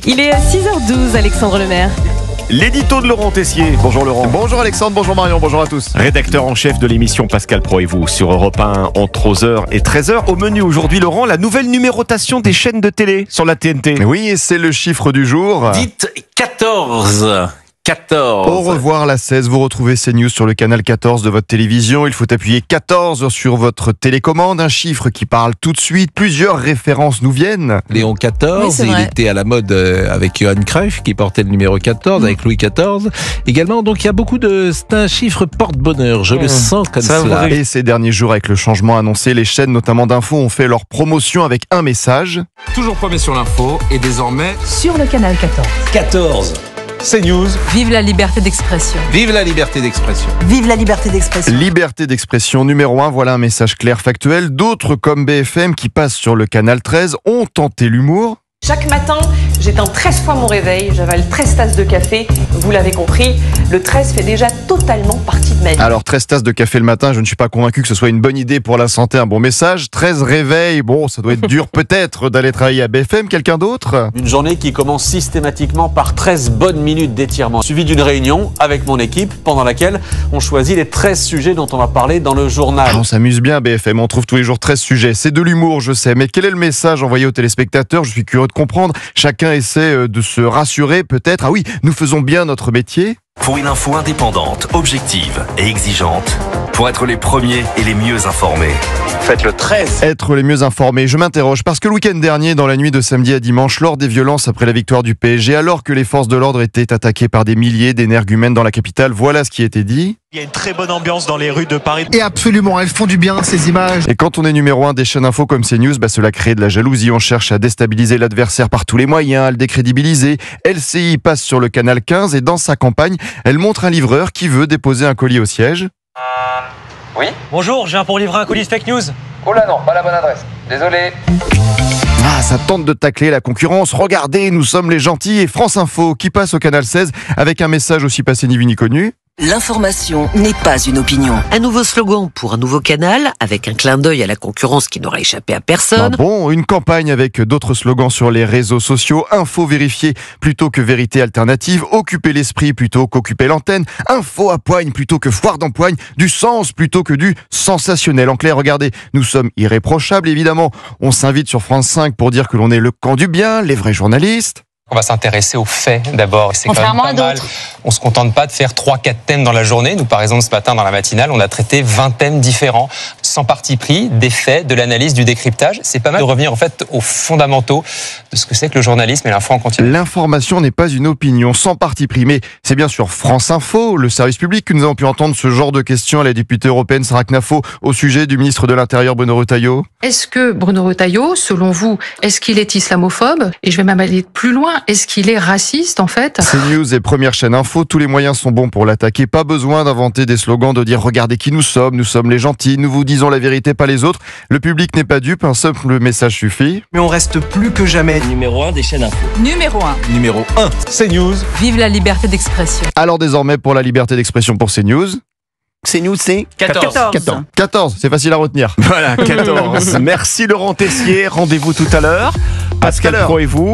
Il est 6h12, Alexandre Lemaire. L'édito de Laurent Tessier. Bonjour Laurent. Bonjour Alexandre, bonjour Marion, bonjour à tous. Rédacteur en chef de l'émission Pascal Pro et vous sur Europe 1 entre 11h et 13h. Au menu aujourd'hui, Laurent, la nouvelle numérotation des chaînes de télé sur la TNT. Oui, c'est le chiffre du jour. Dites 14. Au revoir la 16, vous retrouvez CNews sur le canal 14 de votre télévision. Il faut appuyer 14 sur votre télécommande, un chiffre qui parle tout de suite. Plusieurs références nous viennent. Léon XIV, Oui, il était à la mode avec Johan Cruyff qui portait le numéro 14 avec Louis XIV. Également, donc il y a beaucoup de... C'est un chiffre porte-bonheur, je le sens comme cela. Et ces derniers jours, avec le changement annoncé, les chaînes notamment d'infos ont fait leur promotion avec un message. Toujours premier sur l'info et désormais Sur le canal 14. 14. CNews. Vive la liberté d'expression. Vive la liberté d'expression. Vive la liberté d'expression. Liberté d'expression numéro 1, voilà un message clair, factuel. D'autres comme BFM qui passent sur le canal 13 ont tenté l'humour. Chaque matin, j'éteins 13 fois mon réveil, j'avale 13 tasses de café. Vous l'avez compris, le 13 fait déjà totalement partie de ma vie. Alors 13 tasses de café le matin, je ne suis pas convaincu que ce soit une bonne idée pour la santé, un bon message. 13 réveils, bon ça doit être dur peut-être d'aller travailler à BFM, quelqu'un d'autre ? Une journée qui commence systématiquement par 13 bonnes minutes d'étirement, suivi d'une réunion avec mon équipe pendant laquelle on choisit les 13 sujets dont on va parler dans le journal. On s'amuse bien BFM, on trouve tous les jours 13 sujets. C'est de l'humour, je sais, mais quel est le message envoyé aux téléspectateurs ? Je suis curieux de comprendre. Chacun essaie de se rassurer peut-être. Ah oui, nous faisons bien notre métier. Pour une info indépendante, objective et exigeante, pour être les premiers et les mieux informés. Faites le 13. Être les mieux informés, je m'interroge parce que le week-end dernier, dans la nuit de samedi à dimanche, lors des violences après la victoire du PSG, alors que les forces de l'ordre étaient attaquées par des milliers d'énergumènes dans la capitale, voilà ce qui était dit. Il y a une très bonne ambiance dans les rues de Paris. Et absolument, elles font du bien ces images. Et quand on est numéro 1 des chaînes info comme CNews, cela crée de la jalousie. On cherche à déstabiliser l'adversaire par tous les moyens, à le décrédibiliser. LCI passe sur le canal 15 et dans sa campagne, elle montre un livreur qui veut déposer un colis au siège. Oui. Bonjour, je viens pour livrer un colis de fake news. Oh là non, pas la bonne adresse. Désolé. Ah, ça tente de tacler la concurrence. Regardez, nous sommes les gentils. Et France Info qui passe au canal 16 avec un message aussi passé ni vu ni connu. L'information n'est pas une opinion. Un nouveau slogan pour un nouveau canal, avec un clin d'œil à la concurrence qui n'aura échappé à personne. Bon, une campagne avec d'autres slogans sur les réseaux sociaux. Info vérifiée plutôt que vérité alternative. Occuper l'esprit plutôt qu'occuper l'antenne. Info à poigne plutôt que foire d'empoigne. Du sens plutôt que du sensationnel. En clair, regardez, nous sommes irréprochables, évidemment. On s'invite sur France 5 pour dire que l'on est le camp du bien, les vrais journalistes. On va s'intéresser aux faits d'abord. C'est Contrairement quand même pas à mal. On se contente pas de faire 3-4 thèmes dans la journée. Nous, par exemple, ce matin, dans la matinale, on a traité 20 thèmes différents, sans parti pris, des faits, de l'analyse, du décryptage. C'est pas mal de revenir en fait aux fondamentaux de ce que c'est que le journalisme et l'info en continu. L'information n'est pas une opinion, sans parti pris. Mais c'est bien sûr France Info, le service public, que nous avons pu entendre ce genre de questions à la députée européenne Sarah Knafo au sujet du ministre de l'Intérieur Bruno Retailleau. Est-ce que Bruno Retailleau, selon vous, est-ce qu'il est islamophobe? Et je vais même aller plus loin, est-ce qu'il est raciste en fait? CNews et première chaîne info, tous les moyens sont bons pour l'attaquer. Pas besoin d'inventer des slogans, de dire regardez qui nous sommes les gentils, nous vous disons la vérité, pas les autres. Le public n'est pas dupe, un simple message suffit. Mais on reste plus que jamais Numéro 1 des chaînes info. Numéro 1. Numéro 1, CNews. Vive la liberté d'expression. Alors désormais pour la liberté d'expression pour CNews. CNews, c'est 14, c'est facile à retenir. Voilà, 14. Merci Laurent Tessier. Rendez-vous tout à l'heure. Pascal Pro et vous.